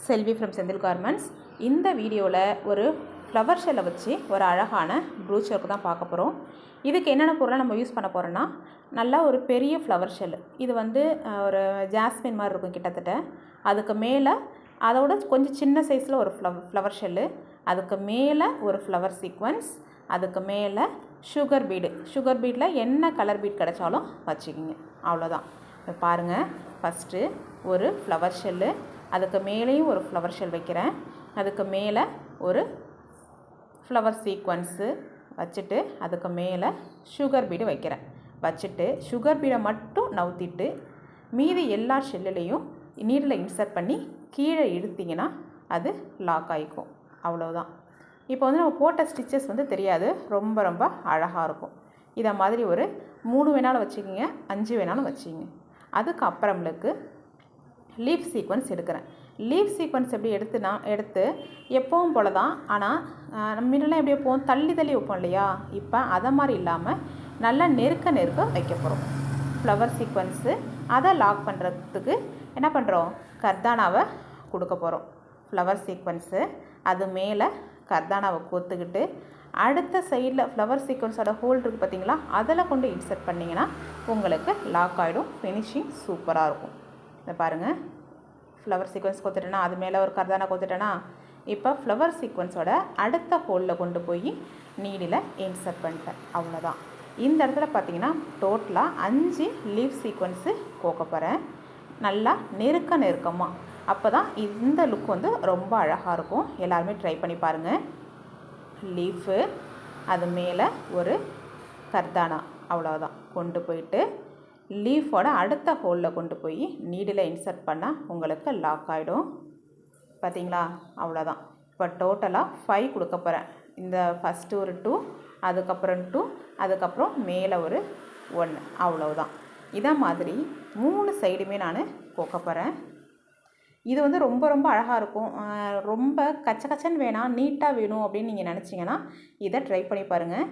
Selvi from Senthil garments. இந்த வீடியோவில் ஒரு ஃப்ளவர் ஷெல்லை வச்சு ஒரு அழகான ப்ரூச் ஒர்க் தான் பார்க்க போகிறோம். இதுக்கு என்னென்ன பொருளை நம்ம யூஸ் பண்ண போகிறோன்னா, நல்லா ஒரு பெரிய ஃப்ளவர் ஷெல்லு. இது ஒரு ஜாஸ்மின் மாதிரி இருக்கும் கிட்டத்தட்ட. அதுக்கு மேலே அதோட கொஞ்சம் சின்ன சைஸில் ஒரு ஃப்ளவர் ஷெல்லு, அதுக்கு மேலே ஒரு ஃப்ளவர் சீக்வன்ஸ், அதுக்கு மேலே சுகர் பீடில் என்ன கலர் பீட் கிடைச்சாலும் வச்சுக்கிங்க. அவ்வளோதான். இப்போ பாருங்கள், ஃபஸ்ட்டு ஒரு ஃப்ளவர் ஷெல்லு, அதுக்கு மேலேயும் ஒரு ஃப்ளவர் ஷெல் வைக்கிறேன், அதுக்கு மேலே ஒரு ஃப்ளவர் சீக்வன்ஸு வச்சுட்டு, அதுக்கு மேலே சுகர் பீடு வைக்கிறேன். வச்சுட்டு சுகர் பீடை மட்டும் நவுத்திட்டு மீதி எல்லா ஷெல்லுலேயும் நீடில் இன்சர்ட் பண்ணி கீழே இழுத்திங்கன்னா அது லாக் ஆகிக்கும். அவ்வளோதான். இப்போ நம்ம போட்ட ஸ்டிச்சஸ் தெரியாது, ரொம்ப ரொம்ப அழகாக இருக்கும். இதை மாதிரி ஒரு 3 வேணாலும் வச்சுக்கிங்க, 5 வேணாலும் வச்சுக்கிங்க. அதுக்கப்புறம்ளுக்கு லீஃப் சீக்வன்ஸ் எடுக்கிறேன். லீஃப் சீக்வன்ஸ் எப்படி எடுத்து எப்பவும் போல தான், ஆனால் நம்ம முன்னெல்லாம் எப்படி வைப்போம், தள்ளி வைப்போம் இல்லையா? இப்போ அதை மாதிரி இல்லாமல் நல்லா நெருக்க வைக்க போகிறோம் ஃப்ளவர் சீக்வன்ஸு. அதை லாக் பண்ணுறதுக்கு என்ன பண்ணுறோம், கர்தானாவை கொடுக்க போகிறோம். ஃப்ளவர் சீக்வன்ஸு அது மேலே கர்தானாவை கோத்துக்கிட்டு, அடுத்த சைடில் ஃப்ளவர் சீக்வன்ஸோட ஹோல் இருக்குது பார்த்திங்களா, அதில் கொண்டு இன்சர்ட் பண்ணிங்கன்னா உங்களுக்கு லாக் ஆகிடும். ஃபினிஷிங் சூப்பராக இருக்கும். இதை பாருங்கள், ஃப்ளவர் சீக்வன்ஸ் கோத்துட்டேன்னா அது மேலே ஒரு கர்தானா கோத்துட்டேன்னா, இப்போ ஃப்ளவர் சீக்வன்ஸோட அடுத்த ஹோலில் கொண்டு போய் நீடில் இன்சர்ட் பண்ணிட்டேன். அவ்வளோதான். இந்த இடத்துல பார்த்திங்கன்னா டோட்டலாக 5 லீஃப் சீக்வன்ஸு கோக்க போகிறேன். நல்லா நெருக்கமாக. அப்போ தான் இந்த லுக் ரொம்ப அழகாக இருக்கும். எல்லாருமே ட்ரை பண்ணி பாருங்கள். லீஃபு, அது மேலே ஒரு கர்தானா, அவ்வளோதான். கொண்டு போயிட்டு லீஃபோட அடுத்த ஹோலில் கொண்டு போய் நீடில் இன்சர்ட் பண்ணால் உங்களுக்கு லாக் ஆகிடும். பார்த்தீங்களா? அவ்வளோதான். இப்போ டோட்டலாக 5 கொடுக்க போகிறேன். இந்த ஃபஸ்ட்டு ஒரு 2, அதுக்கப்புறம் 2, அதுக்கப்புறம் மேலே ஒரு 1, அவ்வளோதான். இதை மாதிரி 3 சைடுமே நான் கோக்க போகிறேன். இது ரொம்ப ரொம்ப அழகாக இருக்கும். ரொம்ப கச்சன்னு வேணாம், நீட்டாக வேணும் அப்படின்னு நீங்கள் நினச்சிங்கன்னா இதை ட்ரை பண்ணி பாருங்கள்.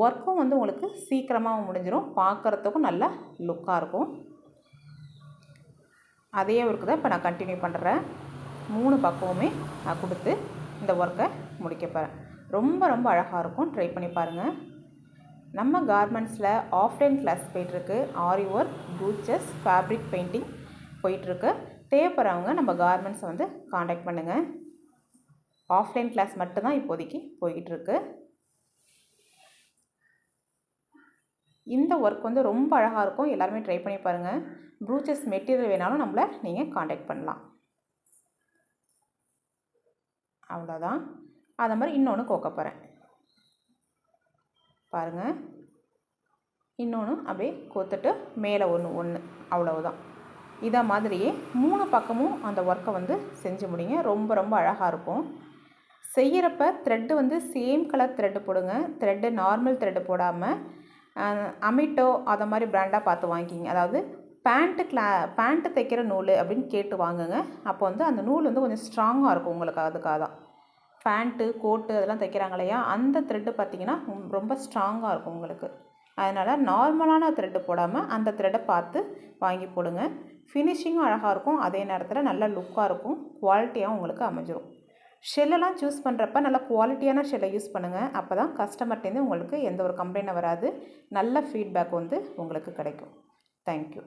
ஒர்க்கும் உங்களுக்கு சீக்கிரமாக முடிஞ்சிடும், பார்க்குறதுக்கும் நல்ல லுக்காக இருக்கும். அதே ஒர்க்கு தான் இப்போ நான் கண்டினியூ பண்ணுறேன். 3 பக்கமுமே நான் கொடுத்து இந்த ஒர்க்கை முடிக்க போகிறேன். ரொம்ப ரொம்ப அழகாக இருக்கும். ட்ரை பண்ணி பாருங்கள். நம்ம கார்மெண்ட்ஸில் ஆஃப்லைன் கிளாஸ் போயிட்டுருக்கு. ஆரி ஒர்க், ப்ரூச்சஸ், ஃபேப்ரிக் பெயிண்டிங் போயிட்டுருக்கு. தேவைப்படுறவங்க நம்ம கார்மெண்ட்ஸை காண்டாக்ட் பண்ணுங்கள். ஆஃப்லைன் கிளாஸ் மட்டும்தான் இப்போதைக்கு போய்கிட்டுருக்கு. இந்த ஒர்க் ரொம்ப அழகாக இருக்கும். எல்லாருமே ட்ரை பண்ணி பாருங்கள். ப்ரூச்சஸ் மெட்டீரியல் வேணாலும் நம்மளை நீங்கள் காண்டாக்ட் பண்ணலாம். அவ்வளோதான். அதை மாதிரி இன்னொன்று கோக்க போகிறேன். பாருங்கள், இன்னொன்று அப்படியே கோத்துட்டு மேலே ஒன்று, அவ்வளவுதான். இதை மாதிரியே 3 பக்கமும் அந்த ஒர்க்கை செஞ்சு முடிங்க. ரொம்ப ரொம்ப அழகாக இருக்கும். செய்கிறப்ப த்ரெட்டு சேம் கலர் த்ரெட்டு போடுங்க. த்ரெட்டு நார்மல் த்ரெட்டு போடாமல் அமிட்டோ அதை மாதிரி பிராண்டாக பார்த்து வாங்கிக்கிங்க. அதாவது பேண்ட்டு தைக்கிற நூல் அப்படின்னு கேட்டு வாங்குங்க. அப்போ அந்த நூல் கொஞ்சம் ஸ்ட்ராங்காக இருக்கும் உங்களுக்கு. அதுக்காக தான் பேண்ட்டு, கோட்டு அதெல்லாம் தைக்கிறாங்க இல்லையா, அந்த த்ரெட்டு பார்த்திங்கன்னா ரொம்ப ஸ்ட்ராங்காக இருக்கும் உங்களுக்கு. அதனால் நார்மலான த்ரெட்டு போடாமல் அந்த த்ரெட்டை பார்த்து வாங்கி போடுங்க. ஃபினிஷிங்கும் அழகாக இருக்கும், அதே நேரத்தில் நல்ல லுக்காக இருக்கும், குவாலிட்டியாகவும் உங்களுக்கு அமைஞ்சிரும். ஷெல்லெல்லாம் சூஸ் பண்ணுறப்ப நல்ல குவாலிட்டியான ஷெல்லை யூஸ் பண்ணுங்கள். அப்போ தான் கஸ்டமர்ட்டேருந்து உங்களுக்கு எந்த ஒரு கம்ப்ளைண்ட்டும் வராது, நல்ல ஃபீட்பேக் உங்களுக்கு கிடைக்கும். தேங்க்யூ.